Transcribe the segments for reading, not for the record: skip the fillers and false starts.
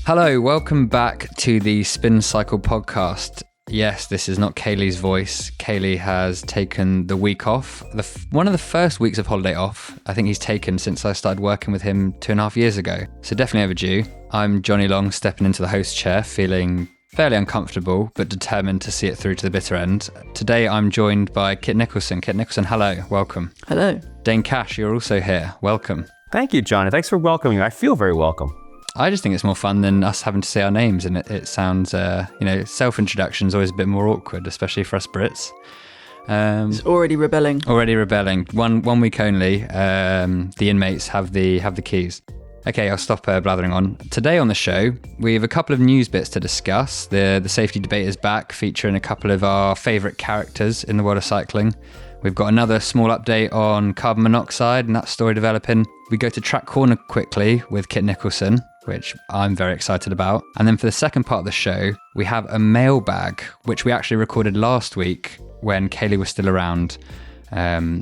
Hello, welcome back to the Spin Cycle podcast. Yes, this is not Caley's voice. Caley has taken the week off, one of the first weeks of holiday off I think he's taken since I started working with him 2.5 years ago. So definitely overdue. I'm Jonny Long, stepping into the host chair, feeling fairly uncomfortable, but determined to see it through to the bitter end. Today I'm joined by Kit Nicholson. Kit Nicholson, hello, welcome. Hello. Dane Cash, you're also here. Welcome. Thank you, Johnny. Thanks for welcoming me. I feel very welcome. I just think it's more fun than us having to say our names, and it sounds, self-introduction is always a bit more awkward, especially for us Brits. It's already rebelling. One week only. The inmates have the keys. Okay, I'll stop blathering on. Today on the show, we have a couple of news bits to discuss. The safety debate is back, featuring a couple of our favourite characters in the world of cycling. We've got another small update on carbon monoxide and that story developing. We go to Track Corner quickly with Kit Nicholson, which I'm very excited about. And then for the second part of the show, we have a mailbag, which we actually recorded last week when Caley was still around,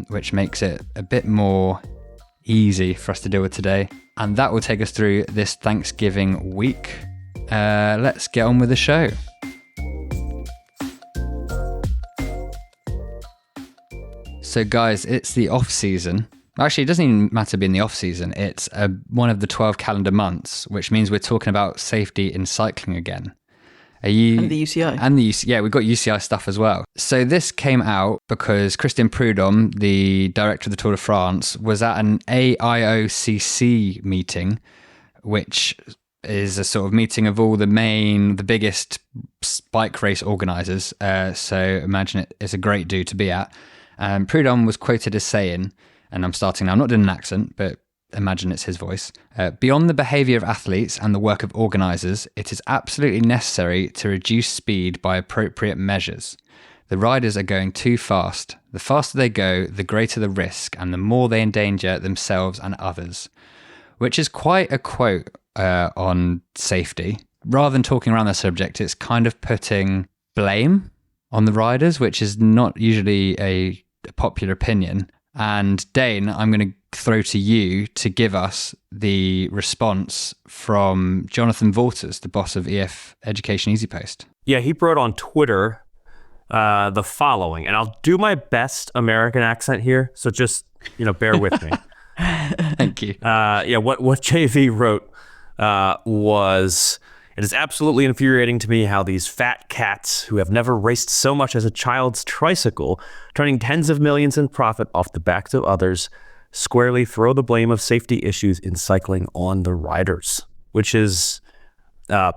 which makes it a bit more easy for us to deal with today. And that will take us through this Thanksgiving week. Let's get on with the show. So guys, it's the off season. Actually, it doesn't even matter being the off season. It's one of the 12 calendar months, which means we're talking about safety in cycling again. And the UCI. Yeah, we've got UCI stuff as well. So this came out because Christian Prudhomme, the director of the Tour de France, was at an AIOCC meeting, which is a sort of meeting of all the biggest bike race organisers. So imagine it's a great do to be at. Prudhomme was quoted as saying, and I'm starting now, I'm not doing an accent, but imagine it's his voice. Beyond the behaviour of athletes and the work of organisers, it is absolutely necessary to reduce speed by appropriate measures. The riders are going too fast. The faster they go, the greater the risk and the more they endanger themselves and others. Which is quite a quote on safety. Rather than talking around the subject, it's kind of putting blame on the riders, which is not usually a popular opinion. And Dane, I'm going to throw to you to give us the response from Jonathan Vaughters, the boss of EF Education Easy Post. Yeah, he wrote on Twitter the following, and I'll do my best American accent here, so just bear with me. Thank you. What JV wrote was, "It is absolutely infuriating to me how these fat cats who have never raced so much as a child's tricycle, turning tens of millions in profit off the backs of others, squarely throw the blame of safety issues in cycling on the riders," which is, I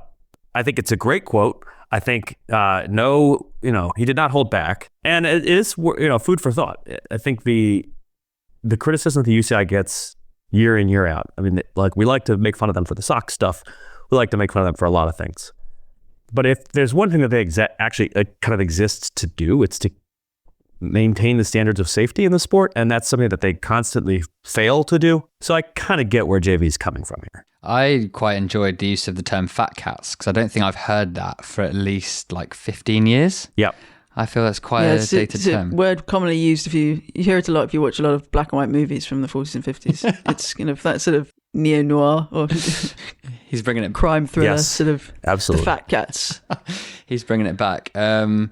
think it's a great quote. I think, he did not hold back. And it is, food for thought. I think the criticism that the UCI gets year in, year out, I mean, we like to make fun of them for the sock stuff. We like to make fun of them for a lot of things. But if there's one thing that they actually kind of exists to do, it's to maintain the standards of safety in the sport. And that's something that they constantly fail to do. So I kind of get where JV's coming from here. I quite enjoyed the use of the term fat cats, because I don't think I've heard that for at least 15 years. Yep. I feel that's quite a dated term. It's a word commonly used if you hear it a lot if you watch a lot of black and white movies from the 40s and 50s. It's that sort of neo-noir or he's bringing it crime thriller, yes, sort of absolutely. The fat cats. He's bringing it back. There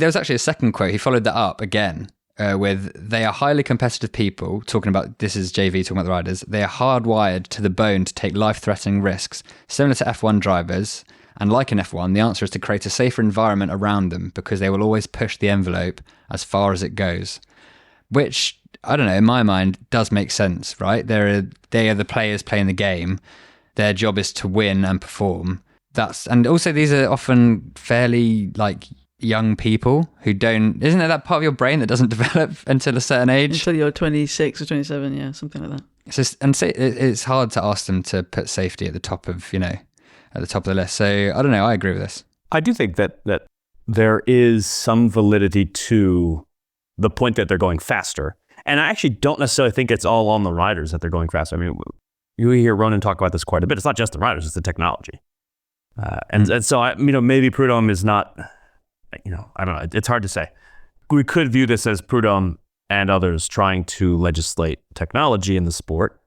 was actually a second quote. He followed that up again with, "They are highly competitive people," talking about, this is JV talking about the riders, "they are hardwired to the bone to take life-threatening risks, similar to F1 drivers. And like in F1, the answer is to create a safer environment around them because they will always push the envelope as far as it goes." Which, I don't know, in my mind, does make sense, right? They are the players playing the game. Their job is to win and perform. And also these are often fairly young people who don't, isn't there that part of your brain that doesn't develop until a certain age? Until you're 26 or 27, yeah, something like that. It's hard to ask them to put safety at the top of, at the top of the list. So I don't know, I agree with this. I do think that there is some validity to the point that they're going faster. And I actually don't necessarily think it's all on the riders that they're going faster. I mean, you hear Ronan talk about this quite a bit. It's not just the riders, it's the technology. And so, maybe Prudhomme is not, I don't know. It's hard to say. We could view this as Prudhomme and others trying to legislate technology in the sport.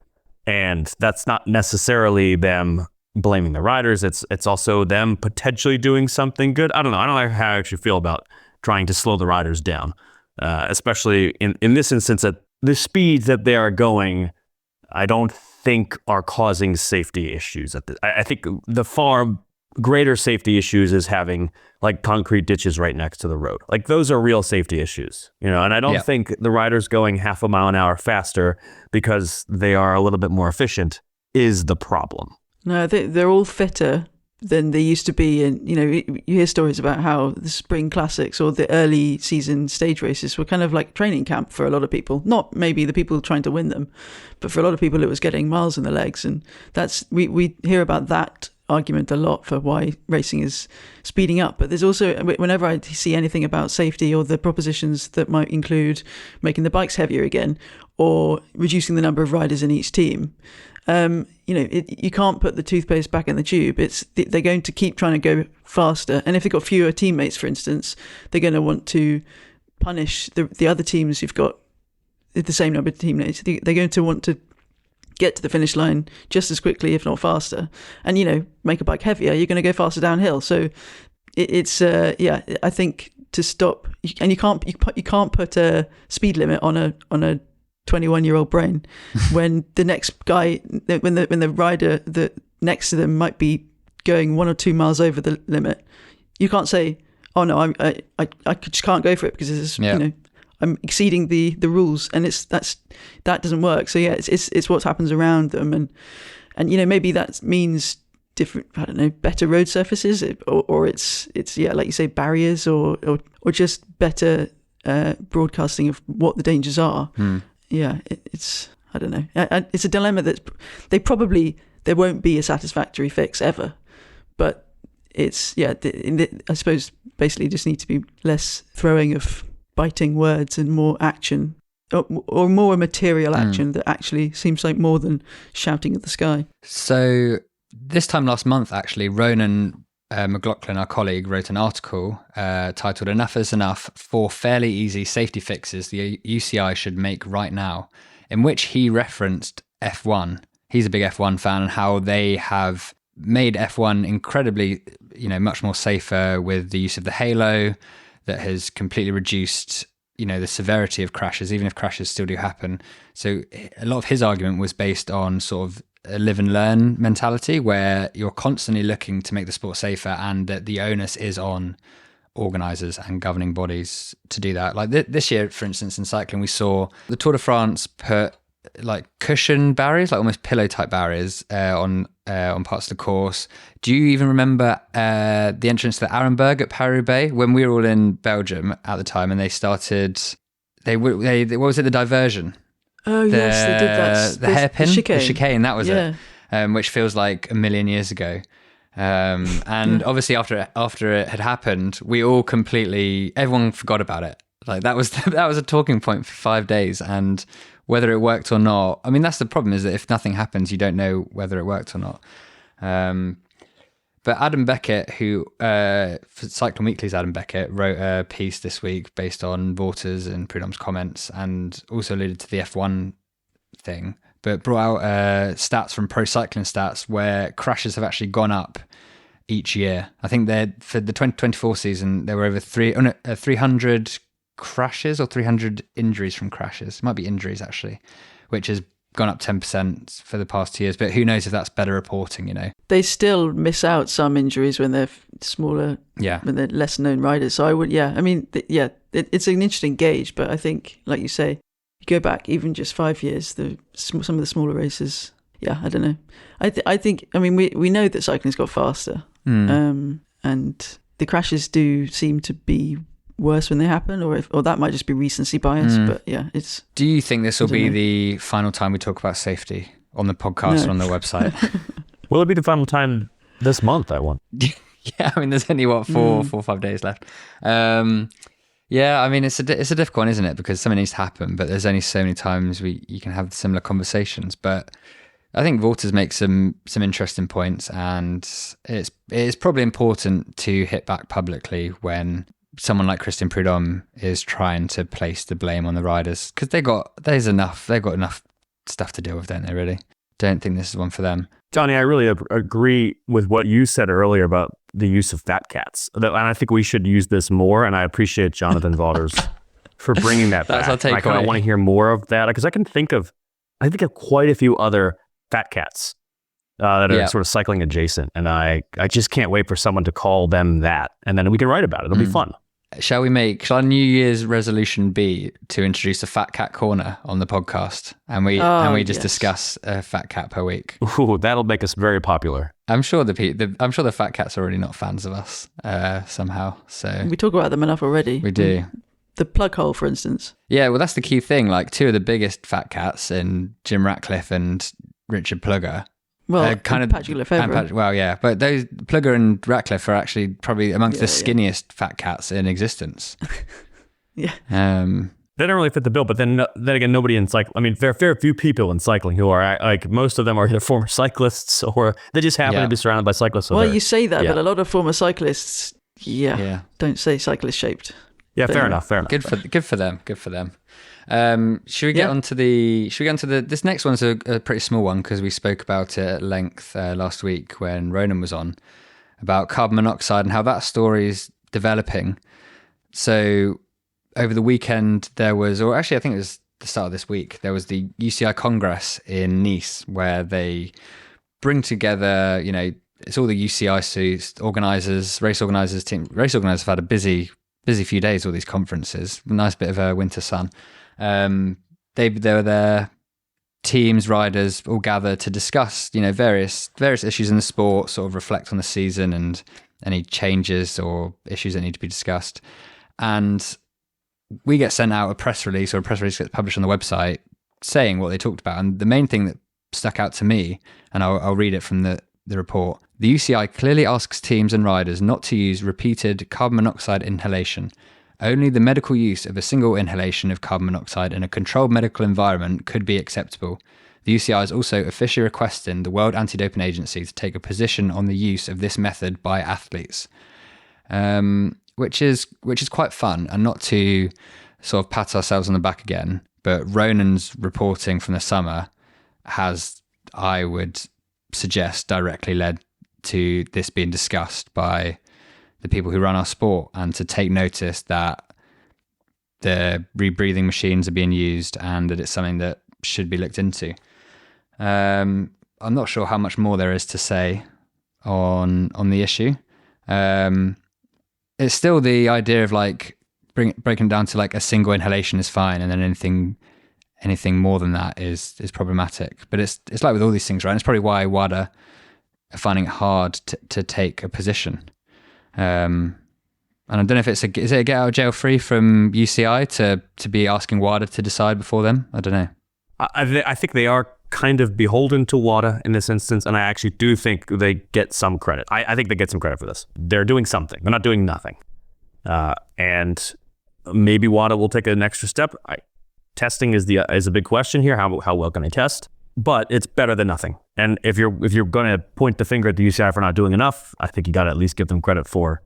And that's not necessarily them blaming the riders. It's also them potentially doing something good. I don't know how I actually feel about trying to slow the riders down, especially in this instance at the speeds that they are going. I don't think are causing safety issues. I think the far greater safety issues is having like concrete ditches right next to the road. Like those are real safety issues, and I don't think the riders going half a mile an hour faster because they are a little bit more efficient is the problem. No, they're all fitter than they used to be. And, you hear stories about how the spring classics or the early season stage races were kind of like training camp for a lot of people. Not maybe the people trying to win them, but for a lot of people, it was getting miles in the legs. And we hear about that argument a lot for why racing is speeding up. But there's also, whenever I see anything about safety or the propositions that might include making the bikes heavier again or reducing the number of riders in each team, you can't put the toothpaste back in the tube. They're going to keep trying to go faster. And if they've got fewer teammates, for instance, they're going to want to punish the other teams who've got the same number of teammates. They're going to want to get to the finish line just as quickly, if not faster. And, make a bike heavier, you're going to go faster downhill. So I think to stop, and you can't put a speed limit on a 21-year-old brain when the next guy, when the rider that next to them might be going 1 or 2 miles over the limit. You can't say, oh no, I just can't go for it because this is, I'm exceeding the rules, and that doesn't work. So it's what happens around them, and maybe that means different, I don't know, better road surfaces, or it's like you say, barriers, or just better broadcasting of what the dangers are. It's I don't know. It's a dilemma that there won't be a satisfactory fix ever, but it's I suppose basically just need to be less throwing of biting words and more action, or more material action that actually seems like more than shouting at the sky. So this time last month, actually, Ronan Mc Laughlin, our colleague, wrote an article titled "Enough is Enough: 4 Fairly Easy Safety Fixes the UCI Should Make Right Now," in which he referenced F1. He's a big F1 fan, and how they have made F1 incredibly, much more safer with the use of the halo that has completely reduced, the severity of crashes, even if crashes still do happen. So a lot of his argument was based on sort of a live and learn mentality, where you're constantly looking to make the sport safer, and that the onus is on organisers and governing bodies to do that. Like this year, for instance, in cycling, we saw the Tour de France put like cushion barriers, like almost pillow type barriers on parts of the course. Do you even remember the entrance to the Arenberg at Paris-Roubaix when we were all in Belgium at the time, and they started? What was it? The diversion. Oh yes, they did that. The hairpin, the chicane. That was it. Which feels like a million years ago. And obviously after it had happened, everyone forgot about it. Like that was a talking point for 5 days, and whether it worked or not. I mean, that's the problem, is that if nothing happens, you don't know whether it worked or not. But Adam Beckett, who for Cycling Weekly's Adam Beckett, wrote a piece this week based on Vaughters and Prudhomme's comments, and also alluded to the F1 thing, but brought out stats from Pro Cycling Stats where crashes have actually gone up each year. I think for the 2024 season, there were over 300 crashes or 300 injuries from crashes. It might be injuries, actually, which has gone up 10% for the past 2 years. But who knows if that's better reporting, They still miss out some injuries when they're smaller, when they're less known riders. So I would, it's an interesting gauge. But I think, like you say, you go back even just 5 years, some of the smaller races, I don't know. I think, we know that cycling's got faster, and the crashes do seem to be worse when they happen, or that might just be recency bias. But it's. Do you think this will be the final time we talk about safety on the podcast or on the website? Will it be the final time this month? I want. There's only 4 or 5 days left. It's a difficult one, isn't it? Because something needs to happen, but there's only so many times you can have similar conversations. But I think Vaughters makes some interesting points, and it's probably important to hit back publicly when someone like Christian Prudhomme is trying to place the blame on the riders, because they've got enough stuff to deal with, don't they? Really, don't think this is one for them. Johnny, I really agree with what you said earlier about the use of fat cats. And I think we should use this more, and I appreciate Jonathan Vaughters for bringing that back. That's our takeaway. I kind of want to hear more of that, because I think of quite a few other fat cats that are sort of cycling adjacent, and I just can't wait for someone to call them that, and then we can write about it. It'll be fun. Shall our New Year's resolution be to introduce a fat cat corner on the podcast, and we just discuss a fat cat per week? Ooh, that'll make us very popular. I'm sure the fat cats are already not fans of us somehow. So we talk about them enough already. We do. The plug hole, for instance. Yeah, well, that's the key thing. Like, two of the biggest fat cats in Jim Ratcliffe and Richard Plugger. Well, Patrick Lefevre. Well, yeah, but those Plugger and Ratcliffe are actually probably amongst the skinniest fat cats in existence. Yeah. They don't really fit the bill, but then again, nobody in cycling. I mean, there are very few people in cycling who are like, most of them are either former cyclists or they just happen to be surrounded by cyclists. Well, you say that, but a lot of former cyclists, don't say cyclist shaped. Yeah, fair enough. Good for them. Should we get onto this next one's a pretty small one, because we spoke about it at length last week when Ronan was on, about carbon monoxide and how that story is developing. So over the weekend I think it was the start of this week, there was the UCI Congress in Nice, where they bring together, it's all the UCI organisers, race organisers, have had a busy few days, all these conferences, nice bit of a winter sun. They were there, teams, riders, all gather to discuss, various issues in the sport, sort of reflect on the season and any changes or issues that need to be discussed. And we get sent out a press release, or a press release gets published on the website saying what they talked about. And the main thing that stuck out to me, and I'll read it from the report: the UCI clearly asks teams and riders not to use repeated carbon monoxide inhalation. Only the medical use of a single inhalation of carbon monoxide in a controlled medical environment could be acceptable. The UCI is also officially requesting the World Anti-Doping Agency to take a position on the use of this method by athletes, which is quite fun, and not to sort of pat ourselves on the back again. But Ronan's reporting from the summer has, I would suggest, directly led to this being discussed by the people who run our sport, and to take notice that the rebreathing machines are being used and that it's something that should be looked into. I'm not sure how much more there is to say on the issue. It's still the idea of like breaking down to like a single inhalation is fine, and then anything more than that is problematic. But it's like with all these things, right? And it's probably why WADA are finding it hard to take a position. And I don't know if is it a get out of jail free from UCI to be asking WADA to decide before them? I don't know. I think they are kind of beholden to WADA in this instance, and I actually do think they get some credit. I think they get some credit for this. They're doing something. They're not doing nothing. And maybe WADA will take an extra step. Testing is a big question here. How well can they test? But it's better than nothing. And if you're going to point the finger at the UCI for not doing enough, I think you got to at least give them credit for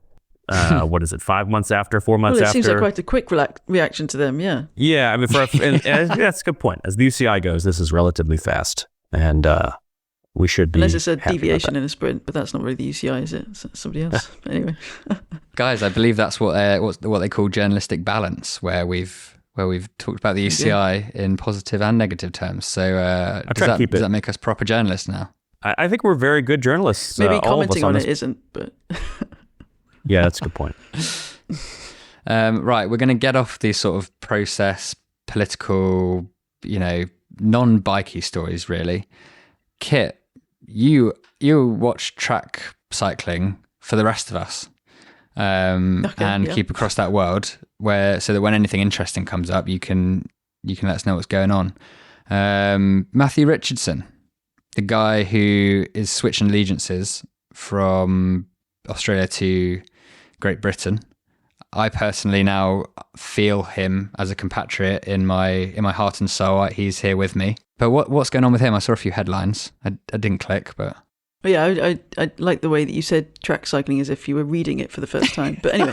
what is it, 5 months after, 4 months after? Well, it seems like quite a quick reaction to them, yeah. Yeah, I mean, and that's a good point. As the UCI goes, this is relatively fast, and we should be. Unless it's a deviation in a sprint, but that's not really the UCI, is it? It's somebody else. Anyway, guys, I believe that's what they call journalistic balance, where we've talked about the UCI in positive and negative terms. So does that make us proper journalists now? I think we're very good journalists. Maybe commenting on it isn't, but. Yeah, that's a good point. Right, we're going to get off these sort of process, political, non-bikey stories, really. Kit, you watch track cycling for the rest of us, keep across that world, so that when anything interesting comes up, you can let us know what's going on. Matthew Richardson, the guy who is switching allegiances from Australia to Great Britain. I personally now feel him as a compatriot in my heart and soul. He's here with me. But what's going on with him? I saw a few headlines. I didn't click, but yeah, I like the way that you said track cycling as if you were reading it for the first time. But anyway,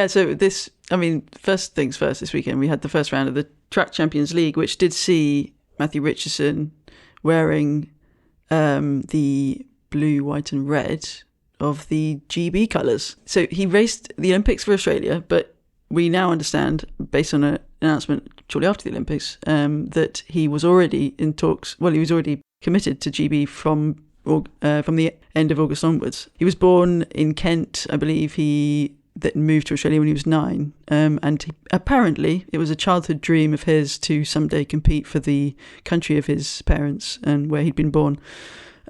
so this, first things first. This weekend we had the first round of the Track Champions League, which did see Matthew Richardson wearing the blue, white and red of the GB colours. So he raced the Olympics for Australia, but we now understand, based on an announcement shortly after the Olympics, that he was already in talks. Well, he was already committed to GB from the end of August onwards. He was born in Kent, I believe. He moved to Australia when he was 9, and apparently it was a childhood dream of his to someday compete for the country of his parents and where he'd been born.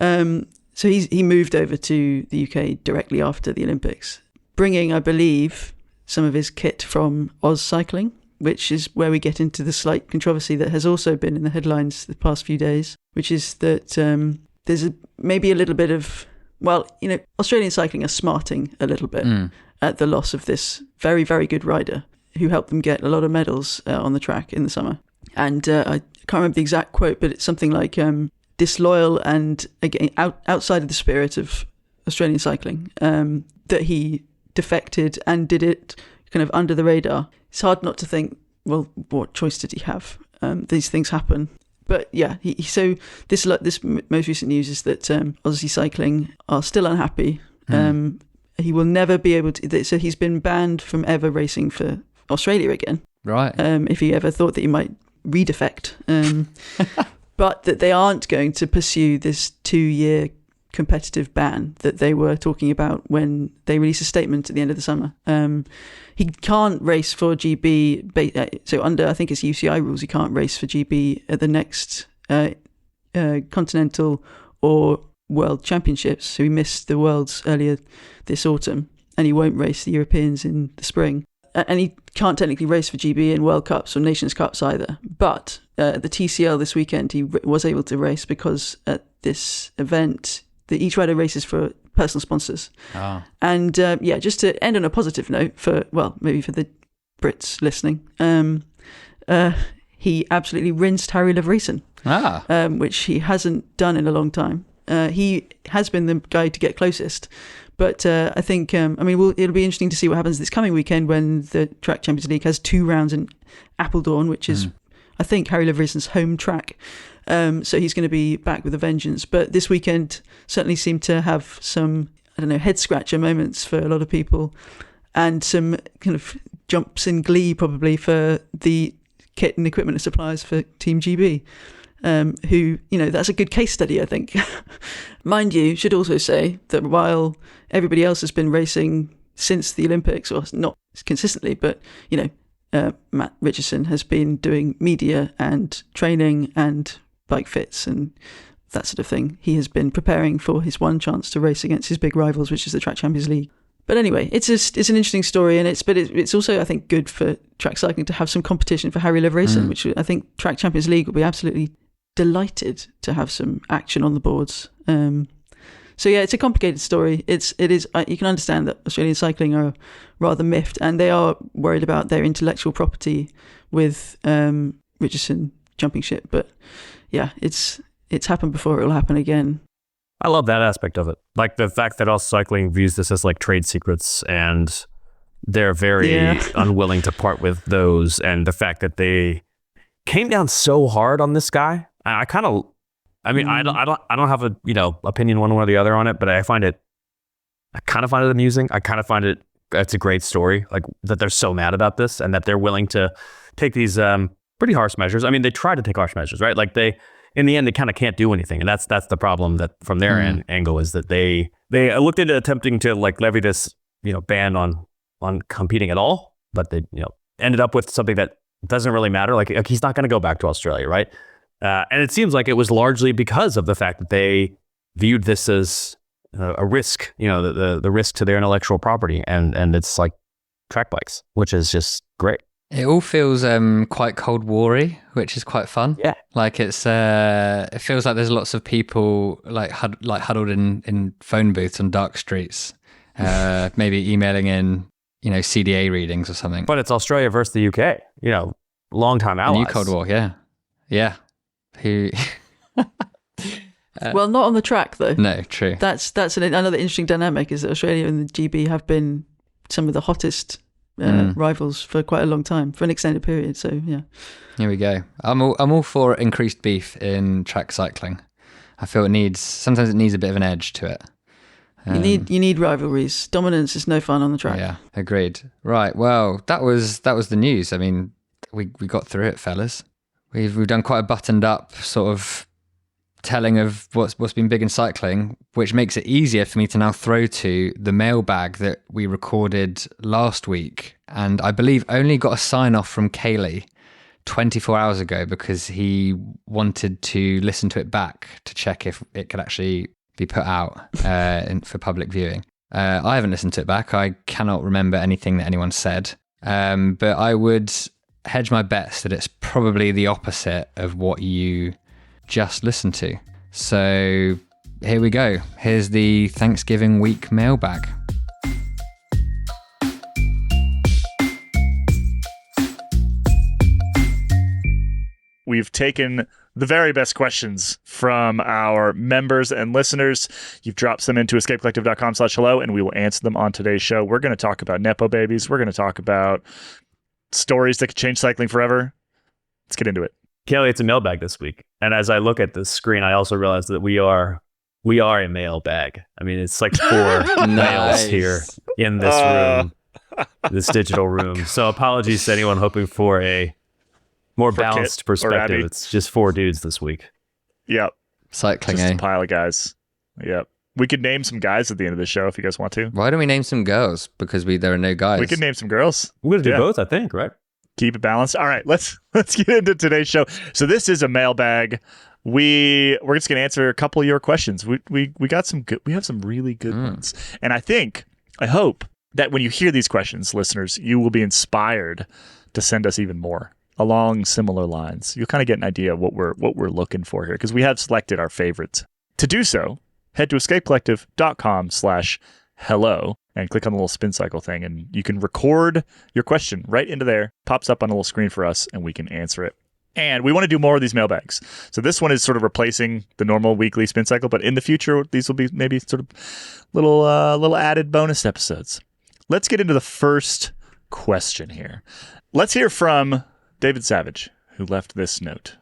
So he moved over to the UK directly after the Olympics, bringing, I believe, some of his kit from Oz Cycling, which is where we get into the slight controversy that has also been in the headlines the past few days, which is that there's maybe a little bit of, Australian cycling are smarting a little bit at the loss of this very, very good rider who helped them get a lot of medals on the track in the summer. And I can't remember the exact quote, but it's something like disloyal and, again, outside of the spirit of Australian cycling, that he defected and did it kind of under the radar. It's hard not to think, well, what choice did he have? These things happen. But yeah, so this most recent news is that Aussie Cycling are still unhappy. He will never be able to. So he's been banned from ever racing for Australia again. Right. If he ever thought that he might redefect, but that they aren't going to pursue this 2-year competitive ban that they were talking about when they released a statement at the end of the summer. He can't race for GB, so under, I think it's UCI rules, he can't race for GB at the next continental or world championships. So he missed the worlds earlier this autumn, and he won't race the Europeans in the spring. And he can't technically race for GB in World Cups or Nations Cups either. But at the TCL this weekend, he was able to race because at this event, each rider races for personal sponsors. Oh. And just to end on a positive note maybe for the Brits listening, he absolutely rinsed Harry Levreeson, which he hasn't done in a long time. He has been the guy to get closest. But I think, it'll be interesting to see what happens this coming weekend when the Track Champions League has 2 rounds in Appledorn, which is, I think, Harry Levreeson's home track. So he's going to be back with a vengeance. But this weekend certainly seemed to have some, head-scratcher moments for a lot of people, and some kind of jumps in glee probably for the kit and equipment suppliers for Team GB. Who, that's a good case study, I think. Mind you, should also say that while everybody else has been racing since the Olympics, or not consistently, but, Matt Richardson has been doing media and training and bike fits and that sort of thing. He has been preparing for his one chance to race against his big rivals, which is the Track Champions League. But anyway, it's an interesting story, and it's also, I think, good for track cycling to have some competition for Harry Levreeson, which I think Track Champions League will be absolutely delighted to have some action on the boards. So yeah, it's a complicated story. It is. You can understand that Australian cycling are rather miffed, and they are worried about their intellectual property with Richardson jumping ship. But yeah, it's happened before. It will happen again. I love that aspect of it. Like the fact that Oz Cycling views this as like trade secrets, and they're very unwilling to part with those, and the fact that they came down so hard on this guy. I don't have a opinion one way or the other on it, but I kind of find it amusing. I kind of find it's a great story, like that they're so mad about this and that they're willing to take these pretty harsh measures. I mean, they try to take harsh measures, right? Like in the end, they kind of can't do anything, and that's the problem that from their angle is that they looked into attempting to like levy this ban on competing at all, but they ended up with something that doesn't really matter. Like he's not going to go back to Australia, right? And it seems like it was largely because of the fact that they viewed this as a risk, the risk to their intellectual property, and it's like track bikes, which is just great. It all feels quite Cold War-y, which is quite fun. Yeah, like it feels like there's lots of people like huddled in phone booths on dark streets, maybe emailing in CDA readings or something. But it's Australia versus the UK, long-time allies. New Cold War, yeah. Who? Well, not on the track though. No, true. That's another interesting dynamic, is that Australia and the GB have been some of the hottest rivals for quite a long time, for an extended period. So yeah, here we go. I'm all for increased beef in track cycling. I feel sometimes it needs a bit of an edge to it. You need rivalries. Dominance is no fun on the track. Yeah, agreed. Right. Well, that was the news. I mean, we got through it, fellas. We've done quite a buttoned up sort of telling of what's been big in cycling, which makes it easier for me to now throw to the mailbag that we recorded last week, and I believe only got a sign off from Caley 24 hours ago because he wanted to listen to it back to check if it could actually be put out for public viewing. I haven't listened to it back. I cannot remember anything that anyone said, but I would hedge my bets that it's probably the opposite of what you just listened to. So here we go. Here's the Thanksgiving week mailbag. We've taken the very best questions from our members and listeners. You've dropped them into escapecollective.com/hello, and we will answer them on today's show. We're going to talk about Nepo babies. We're going to talk about stories that could change cycling forever. Let's get into it. Caley, it's a mailbag this week. And as I look at the screen, I also realize that we are a mailbag. I mean, it's like 4 mails here in this room, this digital room. So apologies to anyone hoping for a more balanced perspective. It's just 4 dudes this week. Yep. Cycling, just a pile of guys. Yep. We could name some guys at the end of the show if you guys want to. Why don't we name some girls? Because there are no guys. We could name some girls. We're going to do both, I think, right? Keep it balanced. All right, let's get into today's show. So this is a mailbag. We're just going to answer a couple of your questions. We got some good. We have some really good ones, and I hope that when you hear these questions, listeners, you will be inspired to send us even more along similar lines. You'll kind of get an idea of what we're looking for here, because we have selected our favorites. To do so, head to escapecollective.com/hello and click on the little spin cycle thing, and you can record your question right into there. Pops up on a little screen for us, and we can answer it. And we want to do more of these mailbags. So this one is sort of replacing the normal weekly spin cycle, but in the future, these will be maybe sort of little added bonus episodes. Let's get into the first question here. Let's hear from David Savage, who left this note.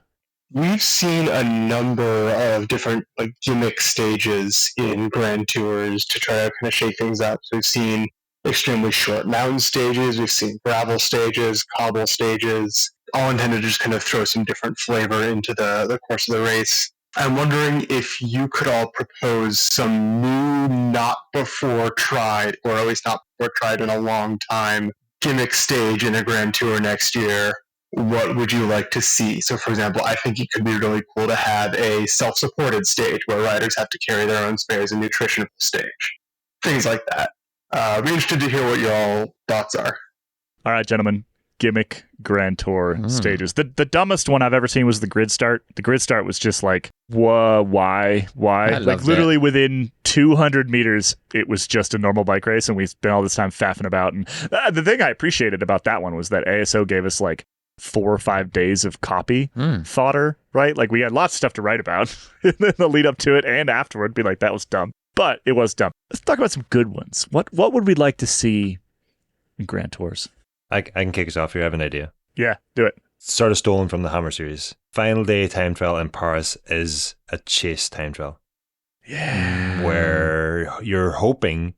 We've seen a number of different gimmick stages in Grand Tours to try to kind of shake things up. So we've seen extremely short mountain stages, we've seen gravel stages, cobble stages, all intended to just kind of throw some different flavor into the course of the race. I'm wondering if you could all propose some new, not before tried, or at least not before tried in a long time, gimmick stage in a Grand Tour next year. What would you like to see? So, for example, I think it could be really cool to have a self-supported stage where riders have to carry their own spares and nutrition at the stage. Things like that. Be interested to hear what your thoughts are. All right, gentlemen. Gimmick Grand Tour stages. The dumbest one I've ever seen was the grid start. The grid start was just like, why? Like literally within 200 meters, it was just a normal bike race, and we spent all this time faffing about. And the thing I appreciated about that one was that ASO gave us like 4 or 5 days of copy fodder, right? Like we had lots of stuff to write about in the lead up to it and afterward. Be like, that was dumb, but it was dumb. Let's talk about some good ones. What would we like to see in Grand Tours? I can kick us off here. I have an idea. Yeah, do it. Sort of stolen from the Hammer series. Final day time trial in Paris is a chase time trial. Yeah. Where you're hoping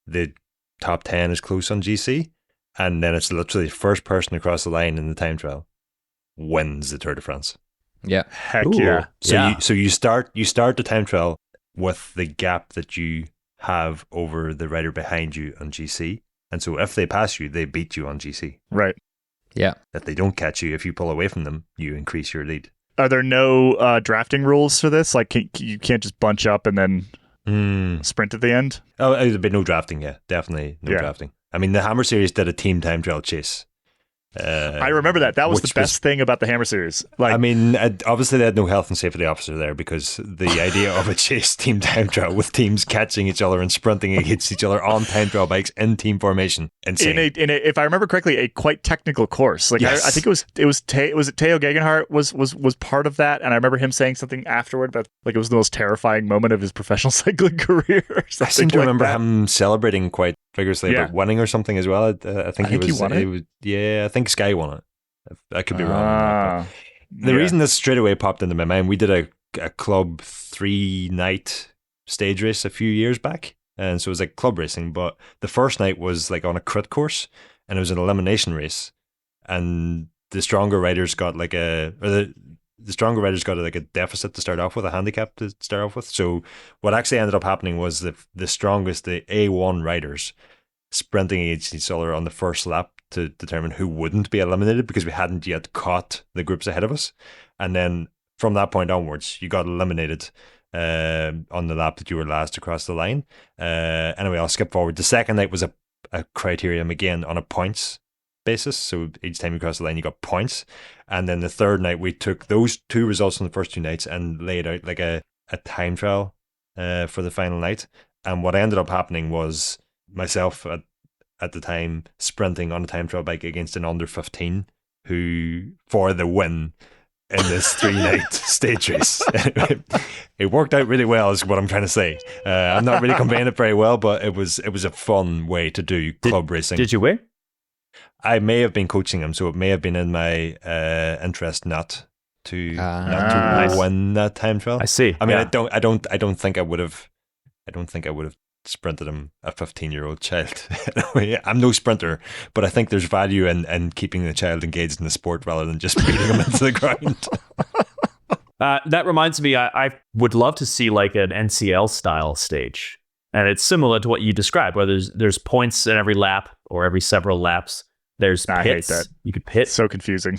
the top 10 is close on GC, and then it's literally the first person across the line in the time trial wins the Tour de France. Yeah. Heck Ooh. yeah. So you start the time trial with the gap that you have over the rider behind you on GC. And so if they pass you, they beat you on GC. Right. Yeah. If they don't catch you, if you pull away from them, you increase your lead. Are there no drafting rules for this? Like you can't just bunch up and then sprint at the end? Oh, there'd be no drafting, yeah. Definitely no drafting. I mean, the Hammer series did a team time trial chase. I remember that. That was the best thing about the Hammer series. Like, I mean, obviously they had no health and safety officer there, because the idea of a chase team time trial with teams catching each other and sprinting against each other on time trial bikes in team formation, insane. In a, if I remember correctly, a quite technical course. Like yes. I think it was Teo Gegenhardt was part of that, and I remember him saying something afterward about like it was the most terrifying moment of his professional cycling career. Or I seem to remember him celebrating quite vigorously about winning or something as well. I think he won it. I think Sky won it. I could be wrong on that. But the reason this straight away popped into my mind, we did a club 3-night stage race a few years back. And so it was like club racing, but the first night was like on a crit course and it was an elimination race. And the stronger riders got like the stronger riders got like a deficit to start off with, a handicap to start off with. So what actually ended up happening was the strongest, the A1 riders, sprinting against each other on the first lap to determine who wouldn't be eliminated, because we hadn't yet caught the groups ahead of us. And then from that point onwards, you got eliminated on the lap that you were last across the line. Anyway, I'll skip forward. The second night was a criterium again on a points basis. So each time you cross the line, you got points. And then the third night, we took those two results from the first 2 nights and laid out like a time trial for the final night. And what ended up happening was myself at the time sprinting on a time trial bike against an under 15 who for the win in this 3-night stage race. It worked out really well, is what I'm trying to say. I'm not really conveying it very well, but it was a fun way to do club racing. Did you win? I may have been coaching him, so it may have been in my interest not to win that time trial. I see. I mean, I don't think I would have sprinted him, a 15-year-old child. I'm no sprinter, but I think there's value in keeping the child engaged in the sport rather than just beating him into the ground. That reminds me, I would love to see like an NCL style stage. And it's similar to what you described, where there's points in every lap or every several laps. There's pits. I hate that. You could pit. So confusing.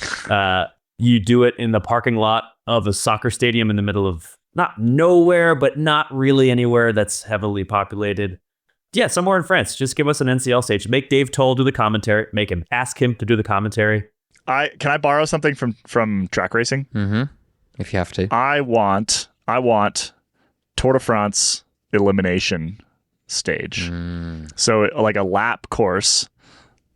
You do it in the parking lot of a soccer stadium in the middle of not nowhere, but not really anywhere that's heavily populated. Yeah, somewhere in France. Just give us an NCL stage. Make Dave Toll do the commentary. Ask him to do the commentary. Can I borrow something from track racing? Mm-hmm. If you have to. I want Tour de France elimination stage. So like a lap course,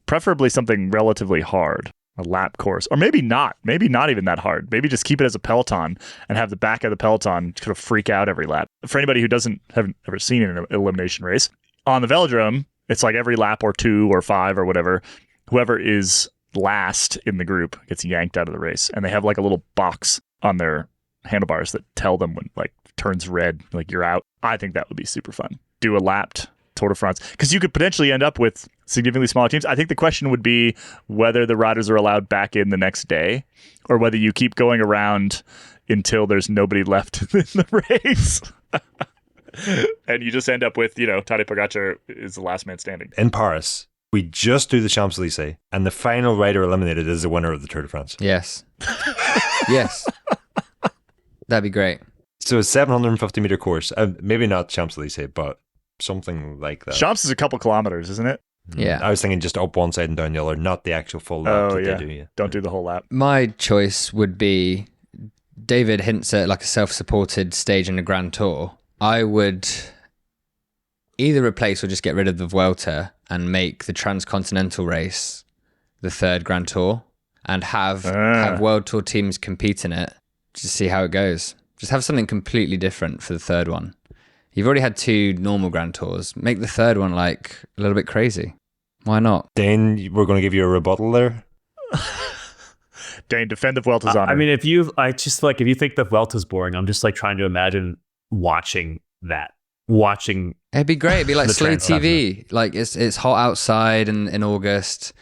preferably something relatively hard. A lap course, or maybe not even that hard. Maybe just keep it as a peloton and have the back of the peloton kind of freak out every lap. For anybody who haven't ever seen an elimination race, on the velodrome, it's like every lap or 2 or 5 or whatever, whoever is last in the group gets yanked out of the race, and they have like a little box on their handlebars that tell them when like turns red, like you're out. I think that would be super fun. Do a lapped Tour de France, because you could potentially end up with significantly smaller teams. I think the question would be whether the riders are allowed back in the next day, or whether you keep going around until there's nobody left in the race. And you just end up with, Tadej Pogačar is the last man standing. In Paris, we just do the Champs-Elysees, and the final rider eliminated is the winner of the Tour de France. Yes. Yes. That'd be great. So it's 750-meter course. Maybe not Champs-Elysees, but something like that. Champs is a couple kilometers, isn't it? Yeah. I was thinking just up one side and down the other, not the actual full lap they do. Yeah. Don't do the whole lap. My choice would be, David hints at like a self-supported stage in the Grand Tour. I would either replace or just get rid of the Vuelta and make the Transcontinental race the third Grand Tour, and have World Tour teams compete in it to see how it goes. Just have something completely different for the third one. You've already had 2 normal Grand Tours. Make the third one like a little bit crazy. Why not? Dane, we're going to give you a rebuttal there. Dane, defend the Vuelta's honor. I mean, if you think the Vuelta's boring, I'm just like trying to imagine watching that. It'd be great. It'd be like slow TV. Like it's hot outside in August.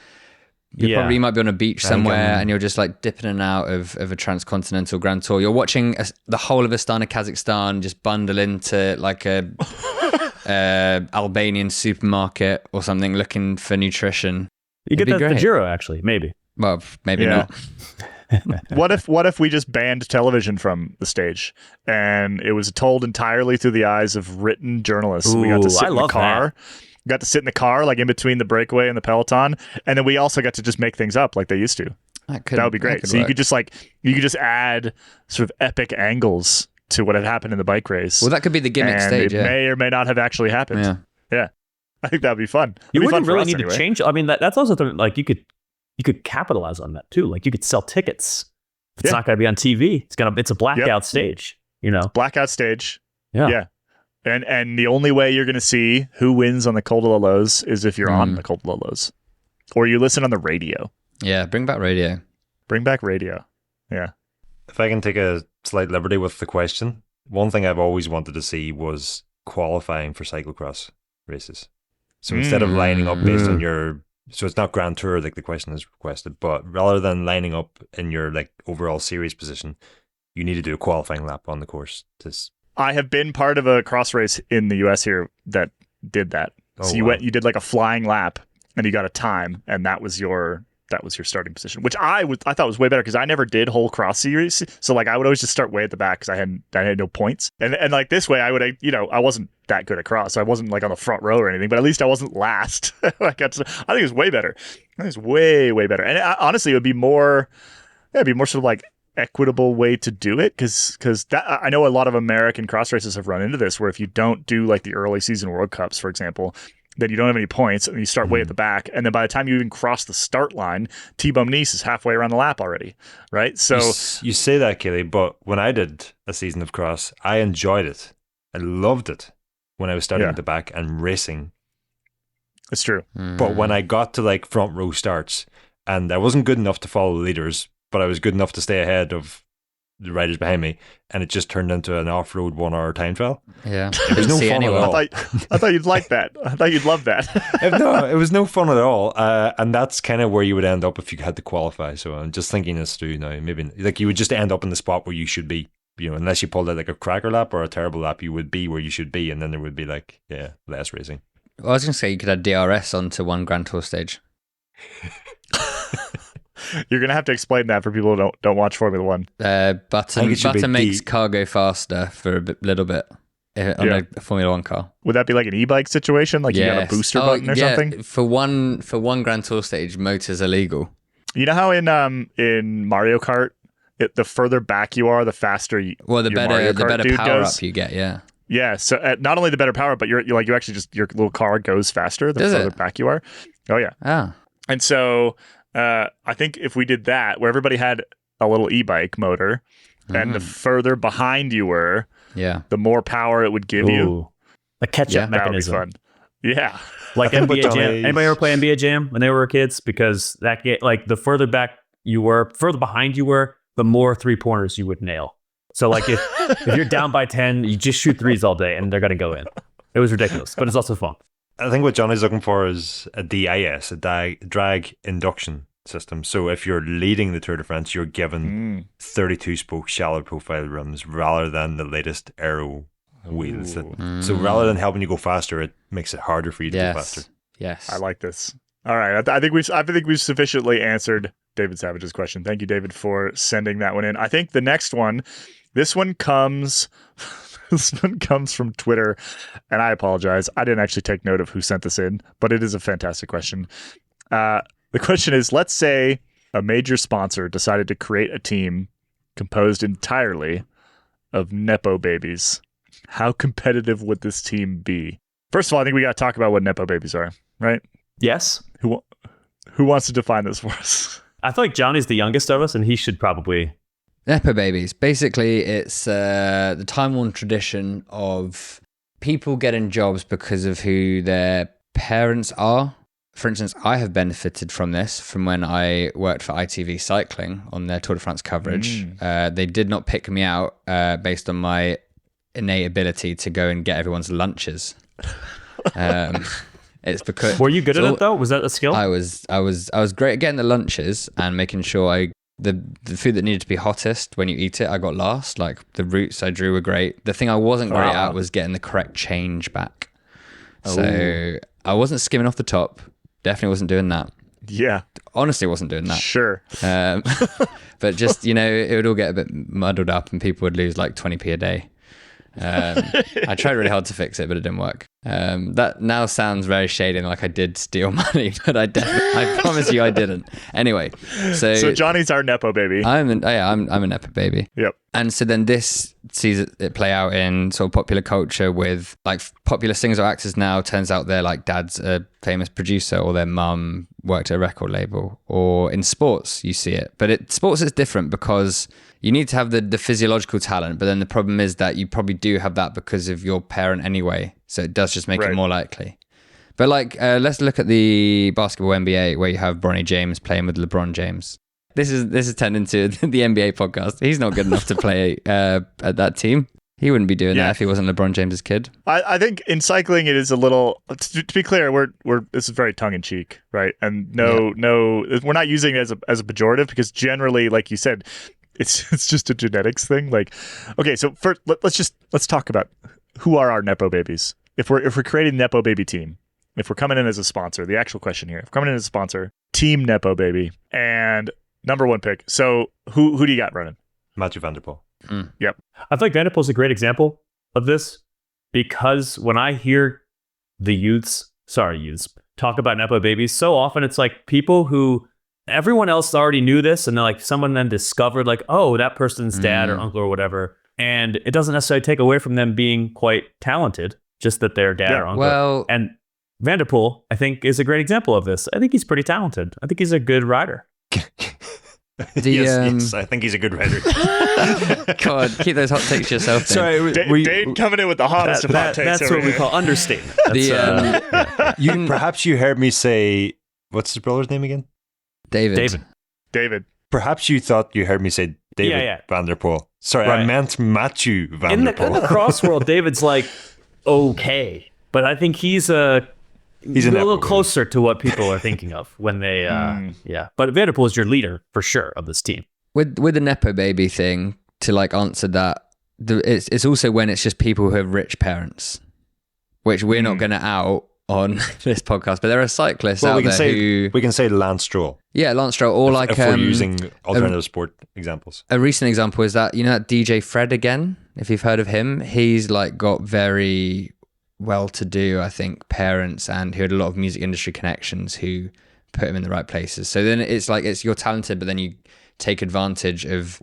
You might be on a beach somewhere and you're just like dipping in and out of a transcontinental Grand Tour. You're watching the whole of Astana, Kazakhstan just bundle into like a Albanian supermarket or something looking for nutrition. You get that at the Giro, actually, maybe. Well, maybe not. What if we just banned television from the stage and it was told entirely through the eyes of written journalists? Ooh, we got to sit in the car. That. Got to sit in the car, like in between the breakaway and the peloton, and then we also got to just make things up like they used to. That would be great. So you could just add sort of epic angles to what had happened in the bike race. Well, that could be the gimmick stage. It may or may not have actually happened. Yeah. I think that'd be fun. You wouldn't really need to change. I mean, that's also like you could capitalize on that too. Like you could sell tickets. It's not going to be on TV. It's a blackout stage. Blackout stage. Yeah. And the only way you're going to see who wins on the Cold of the Lows is if you're on the Cold of the Lows. Or you listen on the radio. Yeah, bring back radio. Bring back radio. Yeah. If I can take a slight liberty with the question, one thing I've always wanted to see was qualifying for cyclocross races. So instead of lining up based on your... So it's not Grand Tour like the question is requested, but rather than lining up in your like overall series position, you need to do a qualifying lap on the course. I have been part of a cross race in the US here that did that. So you did like a flying lap and you got a time, and that was your starting position, which I thought was way better because I never did whole cross series. So like I would always just start way at the back because I had no points. And like this way I would, I wasn't that good at cross. So I wasn't like on the front row or anything, but at least I wasn't last. I think it was way better. I think it's way, way better. And honestly, it would be more sort of like equitable way to do it because I know a lot of American cross races have run into this where if you don't do like the early season World Cups, for example, then you don't have any points and you start way at the back. And then by the time you even cross the start line, T-Bone Nice is halfway around the lap already, right? So you say that, Caley, but when I did a season of cross, I enjoyed it. I loved it when I was starting at the back and racing. It's true. But when I got to like front row starts and I wasn't good enough to follow the leaders, but I was good enough to stay ahead of the riders behind me, and it just turned into an off-road 1 hour time trial. Yeah. It was no fun at all. I thought you'd like that. I thought you'd love that. No, it was no fun at all. And that's kind of where you would end up if you had to qualify. So I'm just thinking this through now. Maybe like you would just end up in the spot where you should be. Unless you pulled out like a cracker lap or a terrible lap, you would be where you should be, and then there would be like less racing. Well, I was going to say you could add DRS onto one Grand Tour stage. You're going to have to explain that for people who don't watch Formula One. Butter makes car go faster for little bit on a Formula One car. Would that be like an e-bike situation? Like you got a booster button or something? For one Grand Tour stage, motors are legal. You know how in Mario Kart, the further back you are, the faster the better power up you get, yeah. Yeah, so not only the better power, but you actually just your little car goes faster the further back you are. Oh yeah. Ah. And so I think if we did that, where everybody had a little e-bike motor, and the further behind you were, the more power it would give you. A catch-up mechanism. That would be fun. Yeah. Like NBA Jam. Anybody ever play NBA Jam when they were kids? Because that like the further back you were, further behind you were, the more 3-pointers you would nail. So like if you're down by 10, you just shoot threes all day and they're going to go in. It was ridiculous, but it's also fun. I think what Johnny's looking for is a DIS, a drag induction system. So if you're leading the Tour de France, you're given 32-spoke shallow profile rims rather than the latest aero wheels. So rather than helping you go faster, it makes it harder for you to go faster. Yes. I like this. All right. I think we've sufficiently answered David Savage's question. Thank you, David, for sending that one in. I think the next one, this one comes from Twitter, and I apologize. I didn't actually take note of who sent this in, but it is a fantastic question. The question is, let's say a major sponsor decided to create a team composed entirely of Nepo babies. How competitive would this team be? First of all, I think we got to talk about what Nepo babies are, right? Yes. Who wants to define this for us? I feel like Johnny's the youngest of us, and he should probably... Nepo babies. Basically, it's the time-worn tradition of people getting jobs because of who their parents are. For instance, I have benefited from this from when I worked for ITV Cycling on their Tour de France coverage. They did not pick me out based on my innate ability to go and get everyone's lunches. It's because were you good at it though? Was that a skill? I was great at getting the lunches and making sure the food that needed to be hottest when you eat it, I got last. Like the routes I drew were great. The thing I wasn't great at was getting the correct change back. So I wasn't skimming off the top. Definitely wasn't doing that. Yeah. Honestly, wasn't doing that. Sure. But just, it would all get a bit muddled up and people would lose like 20p a day. I tried really hard to fix it, but it didn't work. That now sounds very shady, and like I did steal money, but I promise you I didn't. Anyway, so Johnny's our Nepo baby. I'm a Nepo baby. Yep. And so then this sees it play out in sort of popular culture with like popular singers or actors now. Turns out their like dad's a famous producer or their mum worked at a record label. Or in sports, you see it. But sports is different because you need to have the physiological talent. But then the problem is that you probably do have that because of your parent anyway. So it does just make it more likely. But like, let's look at the basketball NBA where you have Bronny James playing with LeBron James. This is turned into the NBA podcast. He's not good enough to play at that team. He wouldn't be doing that if he wasn't LeBron James's kid. I think in cycling it is a little. To be clear, this is very tongue in cheek, right? And no, we're not using it as a pejorative because generally, like you said, it's just a genetics thing. Like, okay, so first let's talk about who are our Nepo babies. If we're creating a Nepo baby team, if we're coming in as a sponsor, the actual question here, if we're coming in as a sponsor, team Nepo baby, and number one pick. So who do you got running? Matthew Van Der Poel. Yep. I think Van Der Poel's a great example of this because when I hear the youths talk about Nepo babies, so often it's like people who everyone else already knew this and they're like someone then discovered like, oh, that person's dad or uncle or whatever. And it doesn't necessarily take away from them being quite talented, just that they're dad or uncle. Well, and Van Der Poel, I think, is a great example of this. I think he's pretty talented. I think he's a good rider. Yes, I think he's a good rider. God, keep those hot takes to yourself. Then. Sorry, Dane coming in with the hottest of hot takes. That's what we call understatement. Perhaps you heard me say, what's his brother's name again? David. Perhaps you thought you heard me say David Van Der Poel. Sorry, I meant Matthew Van Der Poel. In the cross world, David's like okay, but I think he's a little closer to what people are thinking of when they But Van Der Poel is your leader for sure of this team. With the Nepo baby thing, to like answer that, it's also when it's just people who have rich parents, which we're not going to out on this podcast, but there are cyclists out there who... We can say Lance Stroll. Yeah, Lance Stroll, or if we're using alternative sport examples. A recent example is that, that DJ Fred again, if you've heard of him, he's like got very well-to-do, I think, parents and who had a lot of music industry connections who put him in the right places. So then it's like you're talented, but then you take advantage of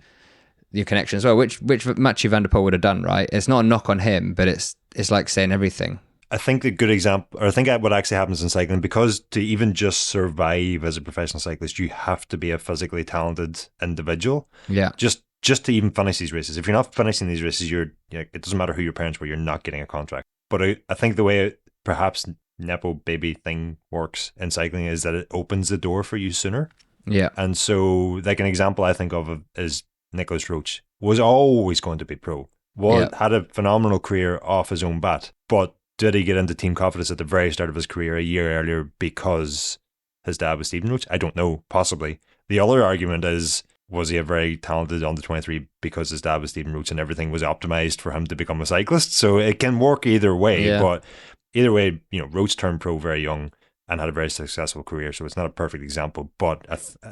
your connection as well, which Mathieu van der Poel would have done, right? It's not a knock on him, but it's like saying everything. I think a good example, or I think what actually happens in cycling, because to even just survive as a professional cyclist, you have to be a physically talented individual. Yeah. Just to even finish these races. If you're not finishing these races, it doesn't matter who your parents were, you're not getting a contract. But I think the way perhaps Nepo baby thing works in cycling is that it opens the door for you sooner. Yeah. And so like an example I think of is Nicholas Roach was always going to be pro. Had a phenomenal career off his own bat, but did he get into team confidence at the very start of his career a year earlier because his dad was Stephen Roach? I don't know, possibly. The other argument is, was he a very talented under 23 because his dad was Stephen Roach and everything was optimized for him to become a cyclist? So it can work either way, but either way, Roach turned pro very young and had a very successful career, so it's not a perfect example, but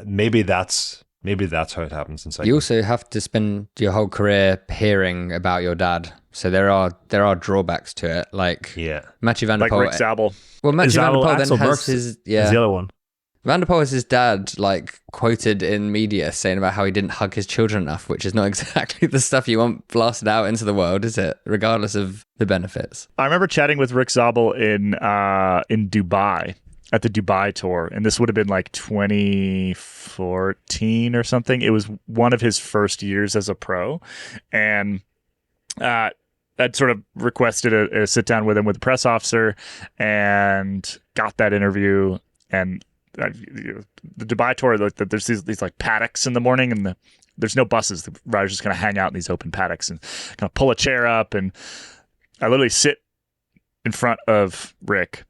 maybe that's how it happens in cycling. You also have to spend your whole career hearing about your dad. So there are drawbacks to it. Like Mathieu van der Poel. Like Rick Zabel. Well, Mathieu van der Poel then has is the other one. Van der Poel is his dad, like quoted in media saying about how he didn't hug his children enough, which is not exactly the stuff you want blasted out into the world, is it? Regardless of the benefits. I remember chatting with Rick Zabel in Dubai at the Dubai tour, and this would have been like 2014 or something. It was one of his first years as a pro, and I'd sort of requested a sit down with him with a press officer and got that interview. And the Dubai tour, there's these like paddocks in the morning, and there's no buses. The riders just kind of hang out in these open paddocks and kind of pull a chair up, and I literally sit in front of Rick,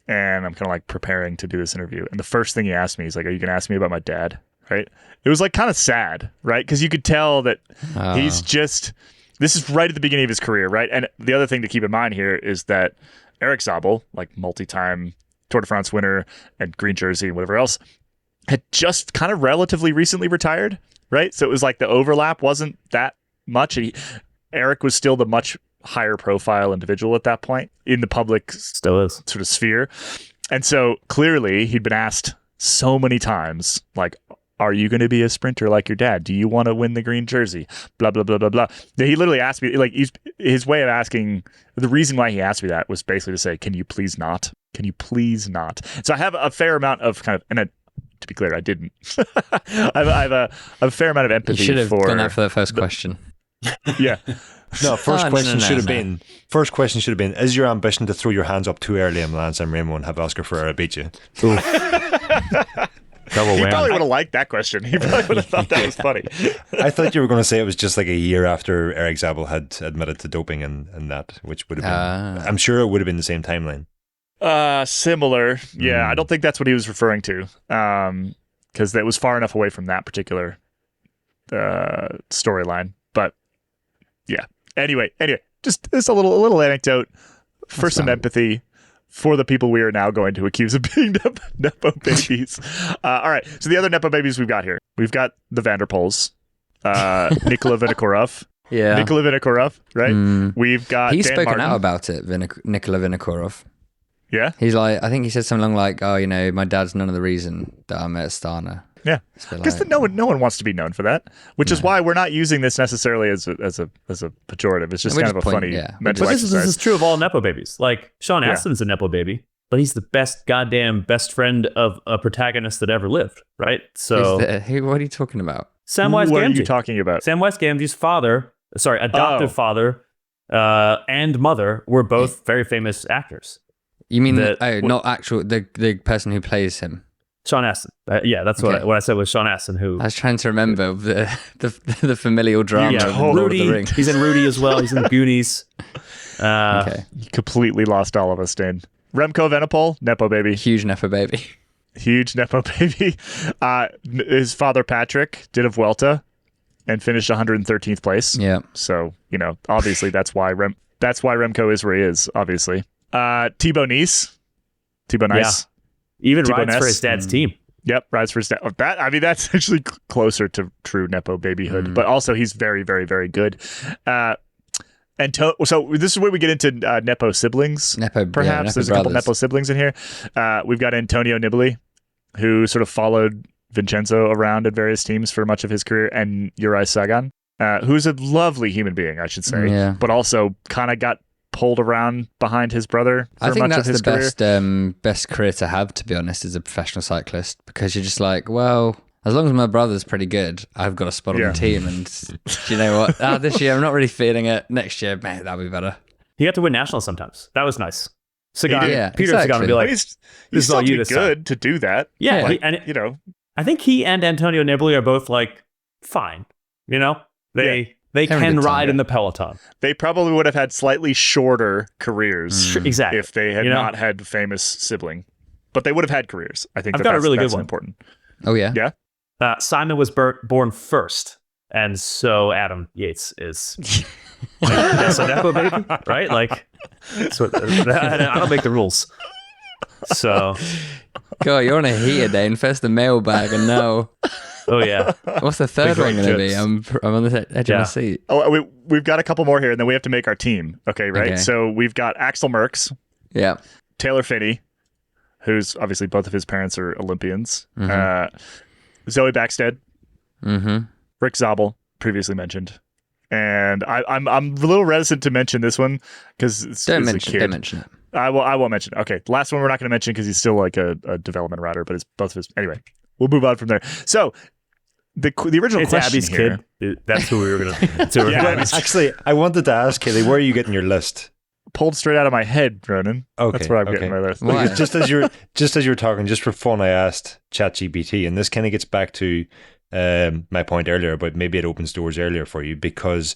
and I'm kind of like preparing to do this interview. And the first thing he asked me, he's like, "Are you going to ask me about my dad?" Right? It was like kind of sad, right? Because you could tell that he's just. This is right at the beginning of his career, right? And the other thing to keep in mind here is that Eric Zabel, like multi-time Tour de France winner and green jersey and whatever else, had just kind of relatively recently retired, right? So it was like the overlap wasn't that much. Eric was still the much higher profile individual at that point in the public Still is. sort of sphere. And so clearly he'd been asked so many times, like, are you going to be a sprinter like your dad? Do you want to win the green jersey? Blah, blah, blah, blah, blah. He literally asked me, like, his way of asking, the reason why he asked me that was basically to say, can you please not? Can you please not? So I have a fair amount of kind of, and to be clear, I didn't. I have a fair amount of empathy You should have for done that for the first question. Yeah. No, first question should have no. been. First question should have been: is your ambition to throw your hands up too early in Lance and Rainbow and have Oscar Ferreira beat you? Double He whammy. probably would have liked that question. He probably would have thought that was funny. I thought you were going to say it was just like a year after Eric Zabel had admitted to doping and that, which would have been. I'm sure it would have been the same timeline. Similar. Yeah, I don't think that's what he was referring to. Because that was far enough away from that particular storyline. But yeah. Anyway, just a little anecdote for some empathy for the people we are now going to accuse of being Nepo babies. All right. So the other Nepo babies we've got here. We've got the Vanderpoels. Nikola Vinokurov. Yeah. Nikola Vinokurov, right? We've got He's Dan spoken Martin. out about it, Nikola Vinokurov. Yeah? He's like, I think he said something like, oh, you know, my dad's none of the reason that I'm at Astana. Yeah, So because like- no one wants to be known for that, which is why we're not using this necessarily as a pejorative. It's just We kind just of a point- funny yeah. mental But this exercise. is true of all Nepo babies. Like, Sean Yeah. Astin's a Nepo baby, but he's the best goddamn best friend of a protagonist that ever lived, right? So, what are you talking about? Samwise What are you Gamgee. talking about? Samwise Gamgee's adoptive father and mother were both very famous actors. You mean, That- not actual, the person who plays him? Sean Astin. Yeah, that's Okay. what I said was Sean Astin, who... I was trying to remember the familial drama yeah, of Lord of the Rudy. Rings. He's in Rudy as well. He's in Goonies. Okay. You completely lost all of us, Dane. Remco Evenepoel, Nepo baby. Huge Nepo baby. Huge Nepo baby. His father, Patrick, did a Vuelta and finished 113th place. Yeah. So, obviously that's why Remco is where he is, obviously. Thibaut Nice. Thibaut Nice. Even Thibaut rides for Ness. his dad's team. Yep, rides for his dad. That's actually closer to true Nepo babyhood, but also he's very, very, very good. So this is where we get into Nepo siblings. Nepo, Perhaps Nepo there's a couple brothers. Nepo siblings in here. We've got Antonio Nibali, who sort of followed Vincenzo around at various teams for much of his career, and Uri Sagan, who's a lovely human being, I should say, Yeah. but also kind of got pulled around behind his brother for I think much that's of his the career. best career to have, to be honest, as a professional cyclist, because you're just like, well, as long as my brother's pretty good, I've got a spot on Yeah. the team, and do you know what? This year I'm not really feeling it. Next year, man, that'll be better. He got to win nationals sometimes. That was nice. Sagan, did. Yeah, Peter Sagan would be exactly. like, He's this is all still you too this time. good to do that. Yeah, Like, and you I think he and Antonio Nibali are both like fine. They Having a can good time, ride yeah. in the peloton. they probably would have had slightly shorter careers Exactly. if they had You know? not had a famous sibling. But they would have had careers. I think I've got a that's really good one. important. Oh yeah, Yeah. Simon was born first, and so Adam Yates is. That's a Nepo baby, right? Like, so I don't make the rules. So, God, you're on a heater, Dane. First the mailbag, and now oh yeah, what's the third Big one going to be? jokes. I'm on the edge of Yeah. my seat. Oh, we've got a couple more here, and then we have to make our team. Okay, right? Okay. So we've got Axel Merckx, Yeah, Taylor Phinney, who's obviously both of his parents are Olympians. Mm-hmm. Zoe Backstead, mm-hmm. Rick Zabel, previously mentioned. And I'm a little reticent to mention this one because it's Don't a mention kid. it. I won't mention it. Okay, the last one we're not going to mention because he's still like a development rider, but it's both of his. Anyway, we'll move on from there. So the original it's question Abby's here. kid. That's who we were gonna. Yeah, Actually, I wanted to ask Caley, where are you getting your list? pulled straight out of my head, Ronan. Okay, That's where I'm okay. getting my list. Why? Because just as you're talking, just for fun, I asked ChatGPT, and this kind of gets back to my point earlier about maybe it opens doors earlier for you, because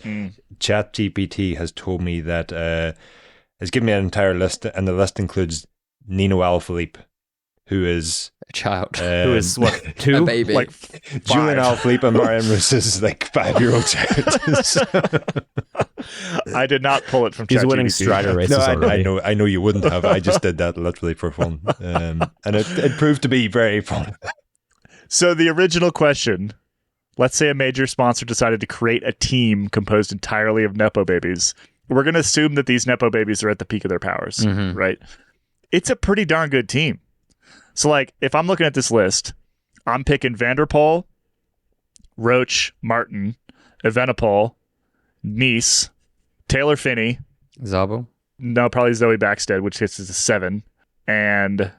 ChatGPT has told me that has given me an entire list, and the list includes Nino Alaphilippe, who is A child. Who is what? A 2? baby. Like Julian 5. Alaphilippe and Marianne Rousse's like 5-year-old child. I did not pull it from He's ChatGPT. winning Strider races No, already. I know you wouldn't have. I just did that literally for fun, and it proved to be very fun. So the original question, let's say a major sponsor decided to create a team composed entirely of Nepo babies. we're going to assume that these Nepo babies are at the peak of their powers, right? It's a pretty darn good team. So, like, if I'm looking at this list, I'm picking Van der Poel, Roach, Martin, Evenepoel, Nice, Taylor Phinney. Zabel? No, probably Zoe Backstead, which gets us to 7. And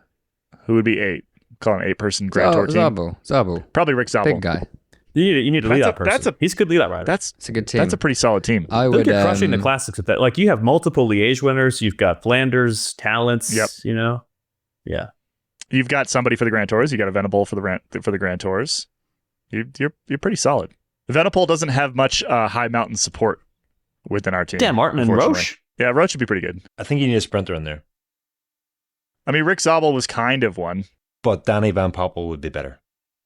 who would be 8? Call an 8-person Grand Tour team. Zabel. Probably Rick Zabel. Big guy. You need to lead that person. He's a good lead-out rider. That's a good team. That's a pretty solid team. Look at crushing the classics with that. Like, you have multiple Liège winners. You've got Flanders talents. Yep. You know, yeah. You've got somebody for the Grand Tours. You got a Evenepoel for the Grand Tours. You're pretty solid. Evenepoel doesn't have much high mountain support within our team. Dan Martin and Roche. Yeah, Roche would be pretty good. I think you need a sprinter in there. I mean, Rick Zabel was kind of one. But Danny Van Poppel would be better.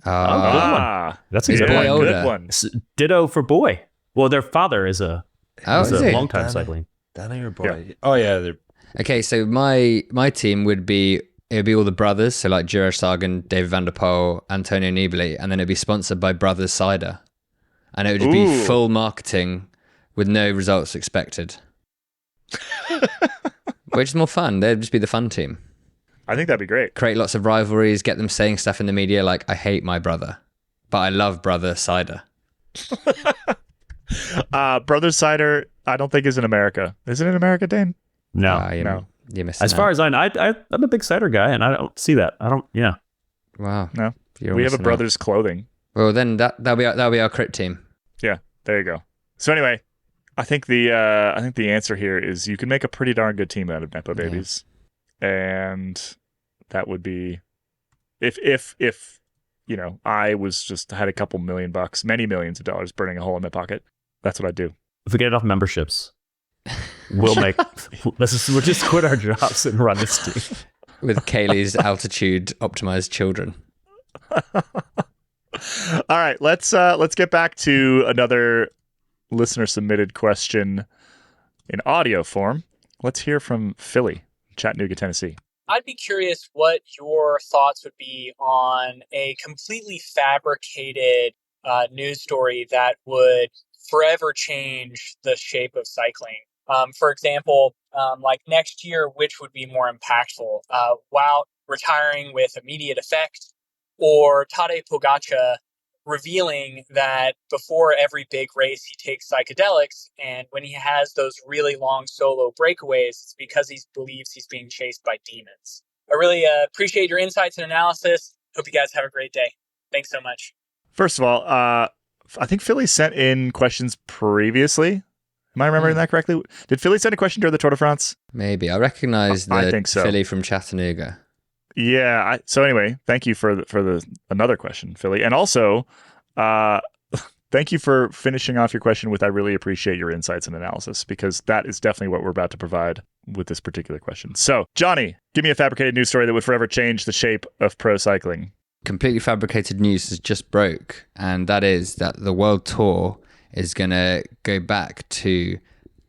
Good one. That's a good one. Ditto for Boy. Well, their father is a long time cycling. Danny or Boy? Yeah. Oh, yeah. Okay, so my team would be all the brothers, so like Juraj Sagan, David Van der Poel, Antonio Nibali, and then it'd be sponsored by Brothers Cider. And it would be full marketing with no results expected. Which is more fun. They'd just be the fun team. I think that'd be great. Create lots of rivalries, get them saying stuff in the media like, I hate my brother, but I love Brother Cider. Brothers Cider, I don't think is in America. Is it in America, Dane? No. You missed as far as I know, I'm a big cider guy, and I don't see that. Yeah. Wow. No. We have a Brothers clothing. Well, then that'll be our crit team. Yeah, there you go. So anyway, I think the answer here is you can make a pretty darn good team out of Nepo babies. And that would be if you know, I was just had a couple $1 million, many millions of dollars burning a hole in my pocket. That's what I'd do. If we get enough memberships, we'll just quit our jobs and run this team with Caley's altitude optimized children. All right, let's get back to another listener submitted question in audio form. Let's hear from Philly, Chattanooga, Tennessee. I'd be curious what your thoughts would be on a completely fabricated news story that would forever change the shape of cycling. For example, like next year, which would be more impactful? Wout retiring with immediate effect, or Tadej Pogačar revealing that before every big race he takes psychedelics, and when he has those really long solo breakaways, it's because he believes he's being chased by demons. I really appreciate your insights and analysis. Hope you guys have a great day. Thanks so much. First of all, I think Philly sent in questions previously. Am I remembering that correctly? Did Philly send a question during the Tour de France? Maybe. I recognize I think so. Philly from Chattanooga. Yeah. So anyway, thank you for the another question, Philly, and also thank you for finishing off your question with "I really appreciate your insights and analysis," because that is definitely what we're about to provide with this particular question. So, Johnny, give me a fabricated news story that would forever change the shape of pro cycling. Completely fabricated news has just broke, and that is that the World Tour is going to go back to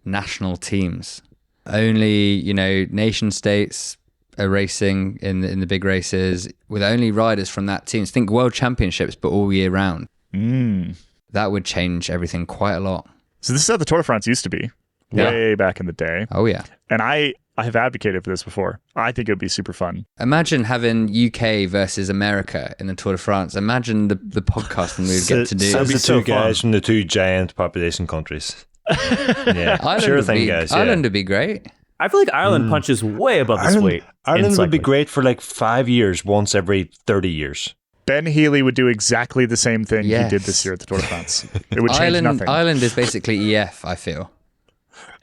national teams. Only, nation states are racing in the big races with only riders from that team. Think World Championships, but all year round. That would change everything quite a lot. So this is how the Tour de France used to be way back in the day. Oh, yeah. And I have advocated for this before. I think it would be super fun. Imagine having UK versus America in the Tour de France. Imagine the podcasting we would get to do. So the two guys from the two giant population countries. Yeah, Ireland would be great. I feel like Ireland punches way above its weight. Ireland would be great for like 5 years, once every 30 years. Ben Healy would do exactly the same thing he did this year at the Tour de France. It would change nothing. Ireland is basically EF, I feel.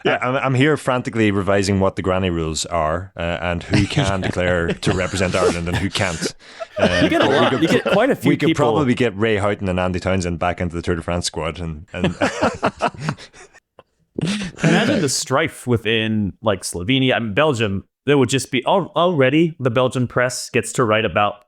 Yeah, I'm here frantically revising what the granny rules are and who can declare to represent Ireland and who can't. You get a lot. You get quite a few people. We could probably get Ray Houghton and Andy Townsend back into the Tour de France squad. And Imagine the strife within like Slovenia and Belgium. There would just be already the Belgian press gets to write about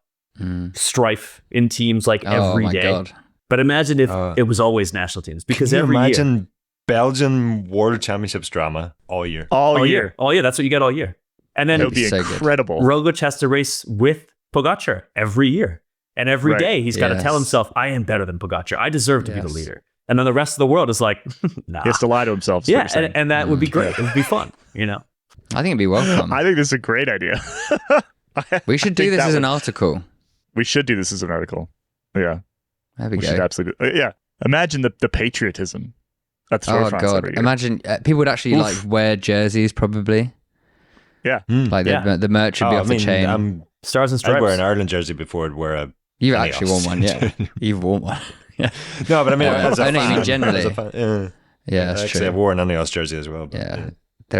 strife in teams like every day. God. But imagine if it was always national teams, because every year. Belgian World Championships drama all year. All year. That's what you get all year. And then it would be incredible. Roglic has to race with Pogačar every year. And every day he's got to tell himself, I am better than Pogačar. I deserve to be the leader. And then the rest of the world is like, nah. He has to lie to himself. Yeah, and that would be great. It would be fun, I think it'd be welcome. I think this is a great idea. We should do this as an article. We should do this as an article. Yeah. There we go. Should absolutely. Yeah. Imagine the patriotism. That's oh God! Imagine people would actually like wear jerseys, probably. Yeah. Like the merch would be off the chain. Stars and stripes. I'd wear an Ireland jersey before I'd wear a. You've actually worn one, yeah. You've worn one. Yeah. No, but I mean, as a I know you fan, mean generally. Yeah, that's actually, true. I've worn an Ineos jersey as well. But, yeah.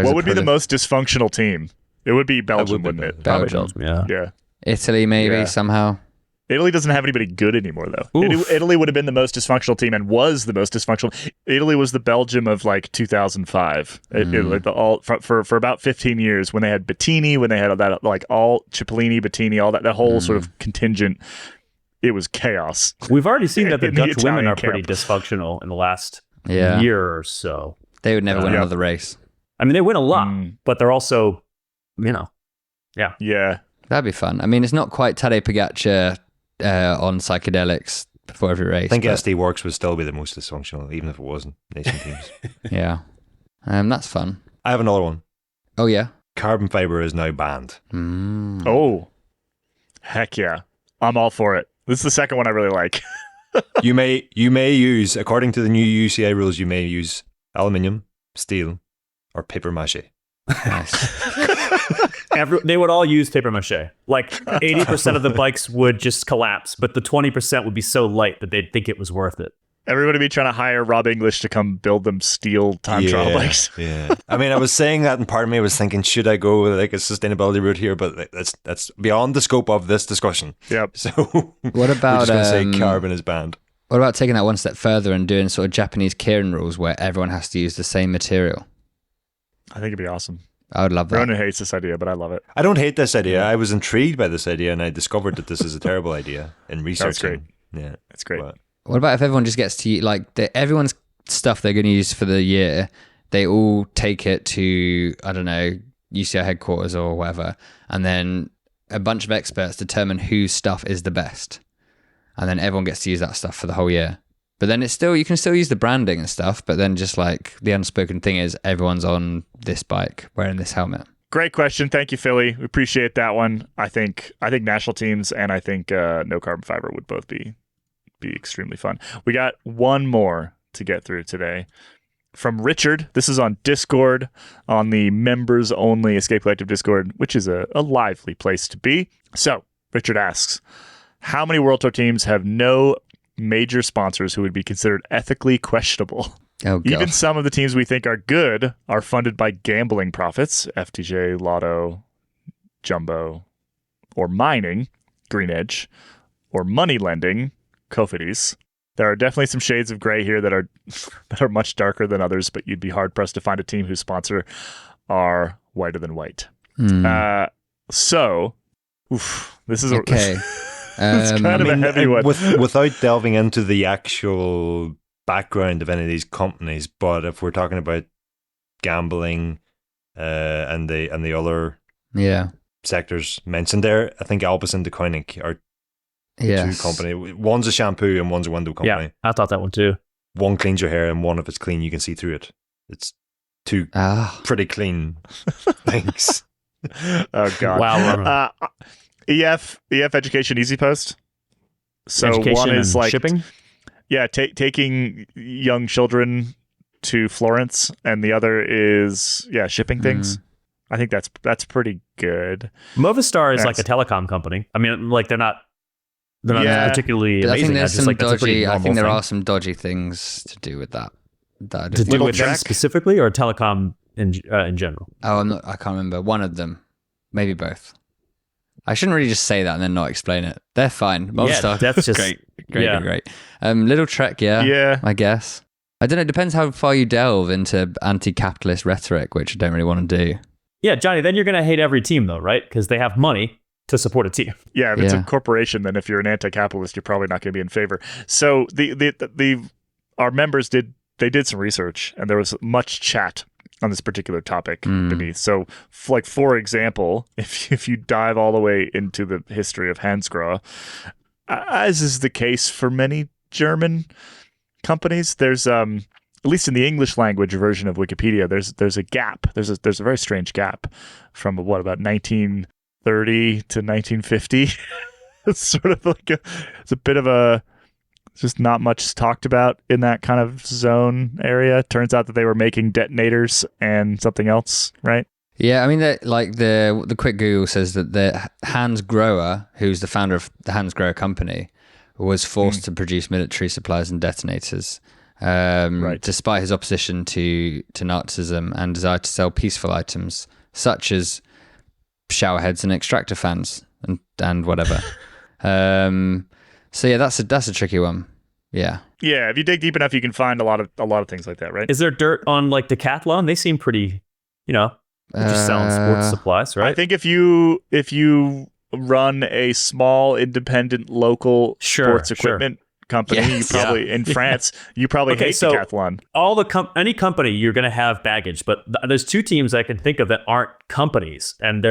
What would be the most dysfunctional team? It would be Belgium, wouldn't it? Belgium. Yeah. Italy, maybe somehow. Italy doesn't have anybody good anymore, though. Italy would have been the most dysfunctional team and was the most dysfunctional. Italy was the Belgium of like 2005. For about 15 years, when they had Bettini, when they had that like all Cipollini, Bettini, all that whole sort of contingent, it was chaos. We've already seen that the Dutch Italian women are camp. pretty dysfunctional in the last year or so. They would never win another race. I mean, they win a lot, but they're also, Yeah. That'd be fun. I mean, it's not quite Tadej Pogacar on psychedelics before every race. I think SD Works would still be the most dysfunctional, even if it wasn't nation teams. Yeah. That's fun. I have another one. Oh, yeah? Carbon fiber is now banned. Oh, heck yeah. I'm all for it. This is the second one I really like. You may use, according to the new UCI rules, you may use aluminium, steel, or paper mache. Nice. They would all use paper mache. Like 80% of the bikes would just collapse, but the 20% would be so light that they'd think it was worth it. Everybody be trying to hire Rob English to come build them steel time trial bikes. Yeah. I mean, I was saying that, and part of me was thinking, should I go with like a sustainability route here? But that's beyond the scope of this discussion. Yep. So what about we're just going to say carbon is banned. What about taking that one step further and doing sort of Japanese keirin rules where everyone has to use the same material? I think it'd be awesome. I would love that. Ronan hates this idea, but I love it. I don't hate this idea. I was intrigued by this idea, and I discovered that this is a terrible idea in researching. That's great. Yeah, that's great. But what about if everyone just gets to everyone's stuff they're going to use for the year, they all take it to, I don't know, UCI headquarters or whatever, and then a bunch of experts determine whose stuff is the best. And then everyone gets to use that stuff for the whole year. But then you can still use the branding and stuff, but then just like the unspoken thing is everyone's on this bike wearing this helmet. Great question. Thank you, Philly. We appreciate that one. I think national teams and I think no carbon fiber would both be extremely fun. We got one more to get through today from Richard. This is on Discord, on the members only Escape Collective Discord, which is a lively place to be. So Richard asks, how many World Tour teams have no major sponsors who would be considered ethically questionable? Oh, God. Even some of the teams we think are good are funded by gambling profits, FTJ, Lotto, Jumbo, or mining, Green Edge, or money lending, Cofidis. There are definitely some shades of gray here that are much darker than others, but you'd be hard pressed to find a team whose sponsor are whiter than white. So, this is okay. It's kind of a heavy one. Without delving into the actual background of any of these companies, but if we're talking about gambling and the other sectors mentioned there, I think Albus and DeConinck are two companies. One's a shampoo and one's a window company. Yeah, I thought that one too. One cleans your hair and one, if it's clean, you can see through it. It's two pretty clean things. Oh, God. Wow. EF Education Easy Post. So Education one is like shipping. Yeah, taking young children to Florence, and the other is shipping things. I think that's pretty good. Movistar is like a telecom company. I mean, like they're not particularly amazing. I think there's some dodgy. I think there thing. are some dodgy things to do with that. To do with them specifically, or telecom in general. Oh, I can't remember. One of them, maybe both. I shouldn't really just say that and then not explain it. They're fine. Movistar, that's just great. Little Trek, I guess. I don't know. It depends how far you delve into anti-capitalist rhetoric, which I don't really want to do. Yeah, Johnny. Then you're going to hate every team, though, right? Because they have money to support a team. Yeah, if it's a corporation, then if you're an anti-capitalist, you're probably not going to be in favor. So our members did some research, and there was much chat on this particular topic beneath. So, for example, if you dive all the way into the history of Hansgrohe, as is the case for many German companies. There's at least in the English language version of Wikipedia, there's a gap. There's a very strange gap from about 1930 to 1950. It's sort of like it's a bit of a just not much talked about in that kind of zone area. Turns out that they were making detonators and something else, right? Yeah, I mean, the quick Google says that the Hans Grohe, who's the founder of the Hans Grohe company, was forced to produce military supplies and detonators, despite his opposition to Nazism and desire to sell peaceful items such as shower heads and extractor fans and whatever. So yeah, that's a tricky one. Yeah. Yeah, if you dig deep enough, you can find a lot of things like that, right? Is there dirt on like Decathlon? They seem pretty, they're just selling sports supplies, right? I think if you run a small, independent, local sports equipment company, you probably in France, you probably hate Decathlon. Any company, you're going to have baggage, but there's two teams I can think of that aren't companies, and they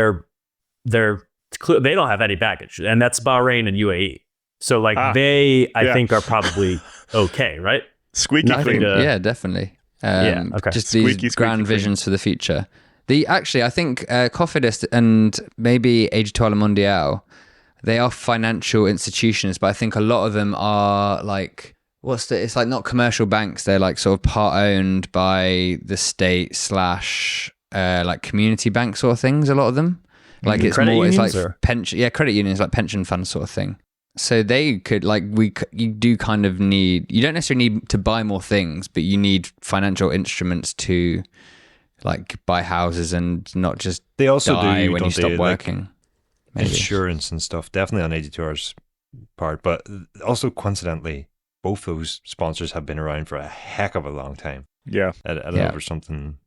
don't have any baggage, and that's Bahrain and UAE. So I think are probably okay, right? Squeaky clean. Yeah, definitely. Okay. Just these grand visions for the future. I think Cofidis and maybe Étoile Mondiale, they are financial institutions, but I think a lot of them are like, it's like not commercial banks. They're like sort of part owned by the state / like community bank sort of things. A lot of them, like it's more, it's like pension, credit unions, like pension funds sort of thing. So they could you do kind of need, you don't necessarily need to buy more things, but you need financial instruments to like buy houses and not just they also die do when you stop working. Like insurance and stuff, definitely on 82R's part, but also coincidentally, both those sponsors have been around for a heck of a long time. Yeah. I don't know if there's something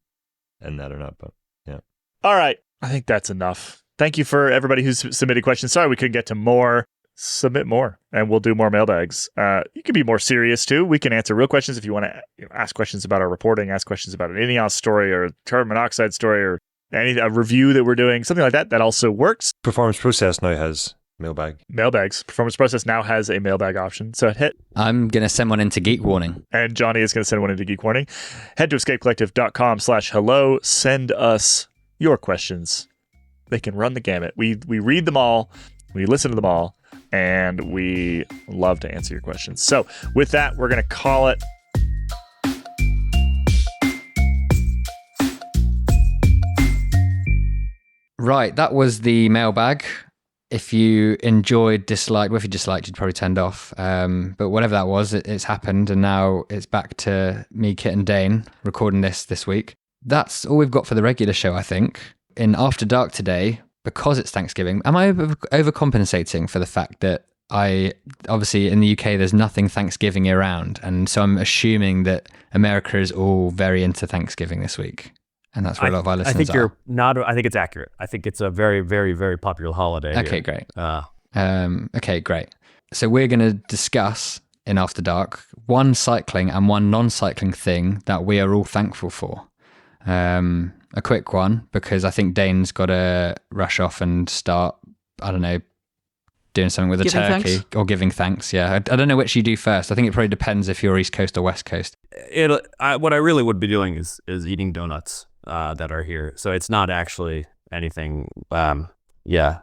in that or not, but yeah. All right. I think that's enough. Thank you for everybody who's submitted questions. Sorry we couldn't get to more. Submit more and we'll do more mailbags. You can be more serious too. We can answer real questions if you want to ask questions about our reporting, ask questions about an INEOS story or carbon monoxide story or a review that we're doing, something like that. That also works. Performance Process now has mailbags. Performance Process now has a mailbag option. So hit. I'm going to send one into Geek Warning. And Jonny is going to send one into Geek Warning. Head to escapecollective.com/hello. Send us your questions. They can run the gamut. We read them all. We listen to them all. And we love to answer your questions. So with that, we're going to call it. Right, that was the mailbag. If you enjoyed, disliked, well, if you disliked, you'd probably turned off. But whatever that was, it's happened. And now it's back to me, Kit and Dane recording this week. That's all we've got for the regular show, I think. In After Dark today, because it's Thanksgiving, am I overcompensating for the fact that obviously in the UK there's nothing Thanksgiving around, and so I'm assuming that America is all very into Thanksgiving this week, and that's where a lot of our listeners I think are. you're not. I think it's accurate. I think it's a very, very, very popular holiday. Okay, great. Okay, great. So we're going to discuss in After Dark one cycling and one non-cycling thing that we are all thankful for. A quick one, because I think Dane's got to rush off and start, I don't know, doing something with a turkey or giving thanks. Yeah, I don't know which you do first. I think it probably depends if you're East Coast or West Coast. What I really would be doing is eating donuts that are here. So it's not actually anything. Yeah.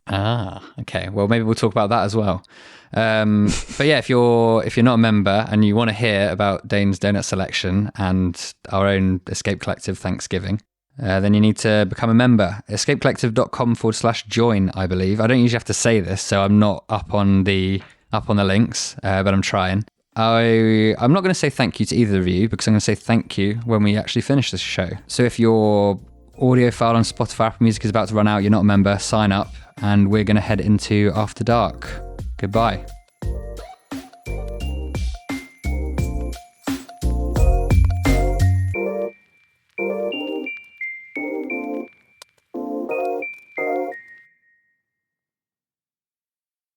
Okay. Well, maybe we'll talk about that as well. But yeah, if you're not a member and you want to hear about Dane's donut selection and our own Escape Collective Thanksgiving, then you need to become a member. escapecollective.com/join, I believe. I don't usually have to say this, so I'm not up on the links, but I'm trying. I'm not going to say thank you to either of you, because I'm going to say thank you when we actually finish this show. So if your audio file on Spotify, Apple Music is about to run out, you're not a member, sign up, and we're going to head into After Dark. Goodbye.